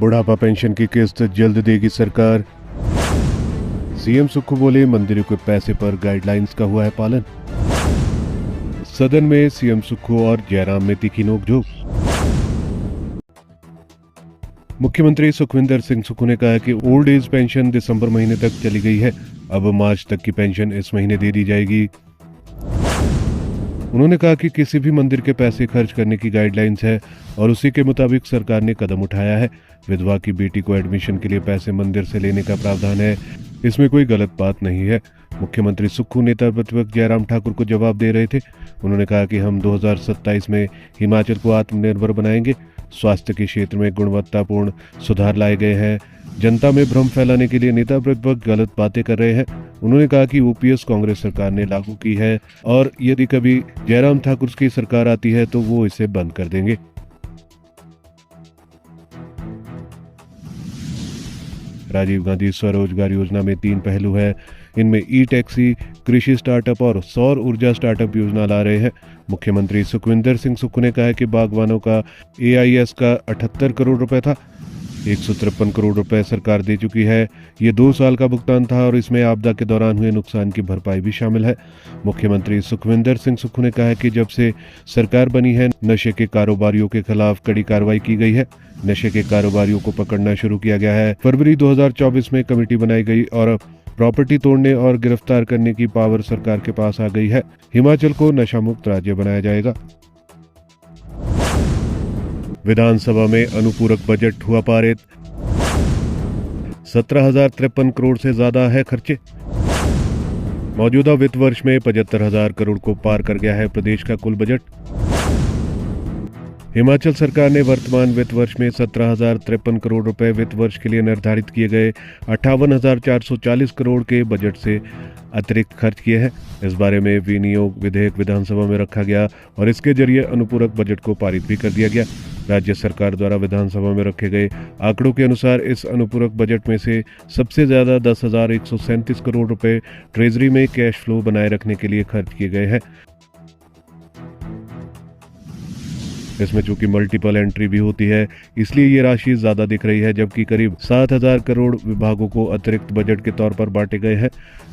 बुढ़ापा पेंशन की किस्त जल्द देगी सरकार। सीएम सुक्खू बोले मंदिरों के पैसे पर गाइडलाइंस का हुआ है पालन। सदन में सीएम सुक्खू और जयराम में तीखी नोकझोंक। मुख्यमंत्री सुखविंदर सिंह सुक्खू ने कहा कि ओल्ड एज पेंशन दिसंबर महीने तक चली गई है, अब मार्च तक की पेंशन इस महीने दे दी जाएगी। उन्होंने कहा कि किसी भी मंदिर के पैसे खर्च करने की गाइडलाइंस है और उसी के मुताबिक सरकार ने कदम उठाया है। विधवा की बेटी को एडमिशन के लिए पैसे मंदिर से लेने का प्रावधान है, इसमें कोई गलत बात नहीं है। मुख्यमंत्री सुक्खू नेता प्रतिपक्ष जयराम ठाकुर को जवाब दे रहे थे। उन्होंने कहा कि हम 2027 में हिमाचल को आत्मनिर्भर बनाएंगे। स्वास्थ्य के क्षेत्र में गुणवत्तापूर्ण सुधार लाए गए हैं। जनता में भ्रम फैलाने के लिए नेता प्रतिपक्ष गलत बातें कर रहे हैं। उन्होंने कहा कि ओपीएस कांग्रेस सरकार ने लागू की है और यदि कभी जयराम ठाकुर की सरकार आती है तो वो इसे बंद कर देंगे। राजीव गांधी स्वरोजगार योजना में 3 पहलू है। इनमें ई टैक्सी, कृषि स्टार्टअप और सौर ऊर्जा स्टार्टअप योजना ला रहे हैं। मुख्यमंत्री सुखविंदर सिंह सुक्खू ने कहा है कि बागवानों का एआईएस का 78 करोड़ रुपए था, 153 करोड़ रुपए सरकार दे चुकी है। ये 2 साल का भुगतान था और इसमें आपदा के दौरान हुए नुकसान की भरपाई भी शामिल है। मुख्यमंत्री सुखविंदर सिंह सुक्खू ने कहा है कि जब से सरकार बनी है नशे के कारोबारियों के खिलाफ कड़ी कार्रवाई की गई है। नशे के कारोबारियों को पकड़ना शुरू किया गया है। फरवरी 2024 में कमेटी बनाई गई और प्रॉपर्टी तोड़ने और गिरफ्तार करने की पावर सरकार के पास आ गई है। हिमाचल को नशा मुक्त राज्य बनाया जाएगा। विधानसभा में अनुपूरक बजट हुआ पारित। 17,053 करोड़ से ज्यादा है खर्चे। मौजूदा वित्त वर्ष में 75,000 करोड़ को पार कर गया है प्रदेश का कुल बजट। हिमाचल सरकार ने वर्तमान वित्त वर्ष में 17,053 करोड़ रुपए वित्त वर्ष के लिए निर्धारित किए गए 58,440 करोड़ के बजट से अतिरिक्त खर्च किए हैं। इस बारे में विनियोग विधेयक विधानसभा में रखा गया और इसके जरिए अनुपूरक बजट को पारित भी कर दिया गया। राज्य सरकार द्वारा विधानसभा में रखे गए आंकड़ों के अनुसार इस अनुपूरक बजट में से सबसे ज्यादा 10,137 करोड़ रुपए ट्रेजरी में कैश फ्लो बनाए रखने के लिए खर्च किए गए हैं। इसमें चूंकि मल्टीपल एंट्री भी होती है इसलिए ये राशि ज्यादा दिख रही है, जबकि करीब 7,000 करोड़ विभागों को अतिरिक्त बजट के तौर पर बांटे गए हैं।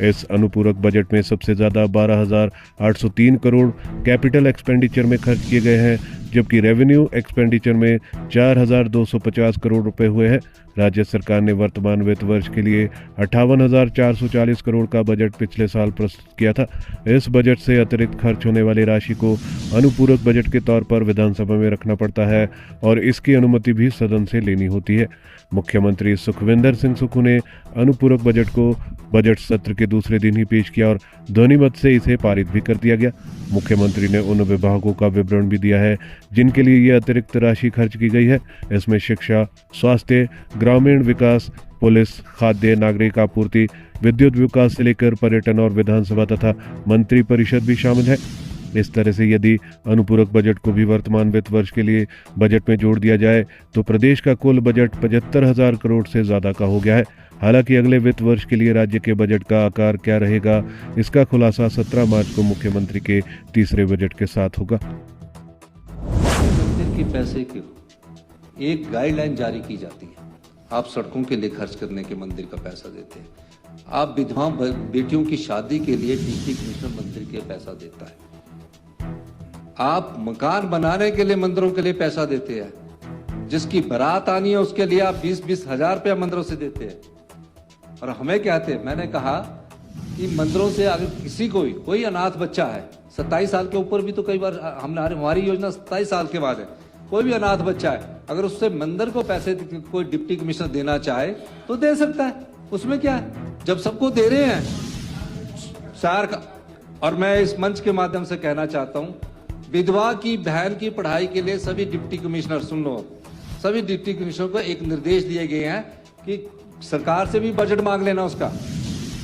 इस अनुपूरक बजट में सबसे ज्यादा 12,803 करोड़ कैपिटल एक्सपेंडिचर में खर्च किए गए हैं, जबकि रेवेन्यू एक्सपेंडिचर में 4,250 करोड़ रुपए हुए हैं। राज्य सरकार ने वर्तमान वित्त वर्ष के लिए 58,440 करोड़ का बजट पिछले साल प्रस्तुत किया था। इस बजट से अतिरिक्त खर्च होने वाली राशि को अनुपूरक बजट के तौर पर विधानसभा में रखना पड़ता है और इसकी अनुमति भी सदन से लेनी होती है। मुख्यमंत्री सुखविंदर सिंह सुक्खू ने अनुपूरक बजट को बजट सत्र के दूसरे दिन ही पेश किया और ध्वनिमत से इसे पारित भी कर दिया गया। मुख्यमंत्री ने उन विभागों का विवरण भी दिया है जिनके लिए ये अतिरिक्त राशि खर्च की गई है। इसमें शिक्षा, स्वास्थ्य, ग्रामीण विकास, पुलिस, खाद्य नागरिक आपूर्ति, विद्युत विकास से लेकर पर्यटन और विधानसभा तथा मंत्री परिषद भी शामिल है। इस तरह से यदि अनुपूरक बजट को भी वर्तमान वित्त वर्ष के लिए बजट में जोड़ दिया जाए तो प्रदेश का कुल बजट 75,000 करोड़ से ज्यादा का हो गया है। हालांकि अगले वित्त वर्ष के लिए राज्य के बजट का आकार क्या रहेगा इसका खुलासा 17 मार्च को मुख्यमंत्री के तीसरे बजट के साथ होगा। मंदिर के पैसे की एक गाइडलाइन जारी की जाती है। आप सड़कों के लिए खर्च करने के मंदिर का पैसा देते हैं। आप विधवा बेटियों की शादी के लिए डिप्टी कमिश्नर मंदिर के पैसा देता है। आप मकान बनाने के लिए मंदिरों के लिए पैसा देते हैं। जिसकी बारात आनी है उसके लिए आप 20-20 हजार रुपया मंदिरों से देते हैं। और हमें कहते हैं, मैंने कहा कि मंदिरों से अगर किसी कोई अनाथ बच्चा है, 27 साल के ऊपर भी तो कई बार हमारी योजना 27 साल के बाद है, कोई भी अनाथ बच्चा है अगर उससे मंदिर को पैसे कोई डिप्टी कमिश्नर देना चाहे तो दे सकता है। उसमें क्या है, जब सबको दे रहे हैं शहर का। और मैं इस मंच के माध्यम से कहना चाहता हूं, विधवा की बहन की पढ़ाई के लिए सभी डिप्टी कमिश्नर, सुन लो, सभी डिप्टी कमिश्नर को एक निर्देश दिए गए हैं कि सरकार से भी बजट मांग लेना उसका।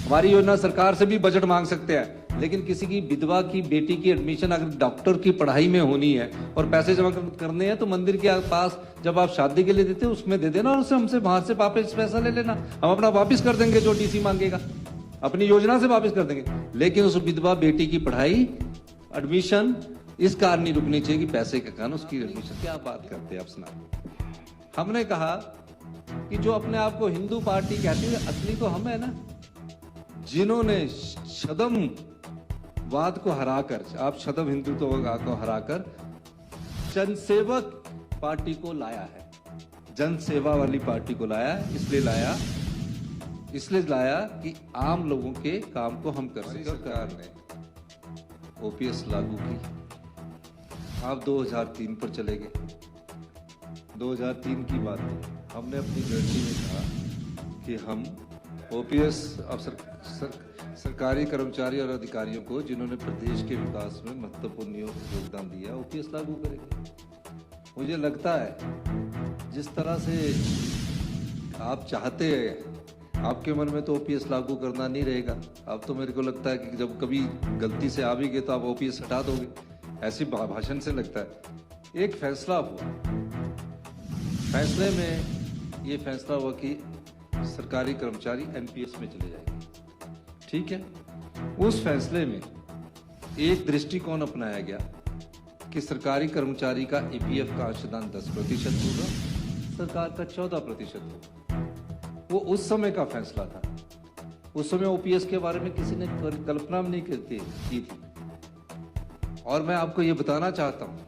हमारी योजना सरकार से भी बजट मांग सकते हैं, लेकिन किसी की विधवा की बेटी की एडमिशन अगर डॉक्टर की पढ़ाई में होनी है और पैसे जमा करने हैं तो मंदिर के पास जब आप शादी के लिए देते हो उसमें दे देना और उससे हमसे वहां से वापस पैसा ले लेना। हम अपना वापस कर देंगे, जो डीसी मांगेगा अपनी योजना से वापस कर देंगे। लेकिन उस विधवा बेटी की पढ़ाई एडमिशन इस कारण नहीं रुकनी चाहिए कि पैसे के कारण उसकी एडमिशन। क्या बात करते हैं आप, सुना। हमने कहा कि जो अपने आप को हिंदू पार्टी कहती है, असली तो हम है ना, जिन्होंने छद्मवाद को हराकर, आप छद्म हिंदुत्व को हराकर जनसेवक पार्टी को लाया है, जनसेवा वाली पार्टी को लाया। इसलिए लाया कि आम लोगों के काम को हम कर सकें। सरकार ने ओपीएस लागू की, आप 2003 पर चले गए। 2003 की बात थी, हमने अपनी गणती में कहा कि हम ओपीएस सरकारी कर्मचारी और अधिकारियों को जिन्होंने प्रदेश के विकास में महत्वपूर्ण योगदान दिया, ओपीएस लागू करेंगे। मुझे लगता है जिस तरह से आप चाहते हैं, आपके मन में तो ओपीएस लागू करना नहीं रहेगा। अब तो मेरे को लगता है कि जब कभी गलती से आ भी गए तो आप ओपीएस हटा दोगे, ऐसी भाषण से लगता है। एक फैसला हुआ, फैसले में ये फैसला हुआ कि सरकारी कर्मचारी एनपीएस में चले जाएंगे। ठीक है, उस फैसले में एक दृष्टिकोण अपनाया गया कि सरकारी कर्मचारी का ईपीएफ का अंशदान 10% होगा, सरकार का 14% होगा। वो उस समय का फैसला था। उस समय ओपीएस के बारे में किसी ने कल्पना भी नहीं की थी। और मैं आपको ये बताना चाहता हूँ,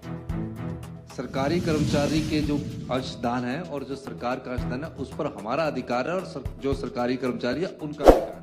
सरकारी कर्मचारी के जो अंशदान है और जो सरकार का अंशदान है, उस पर हमारा अधिकार है, और जो सरकारी कर्मचारी है उनका अधिकार है।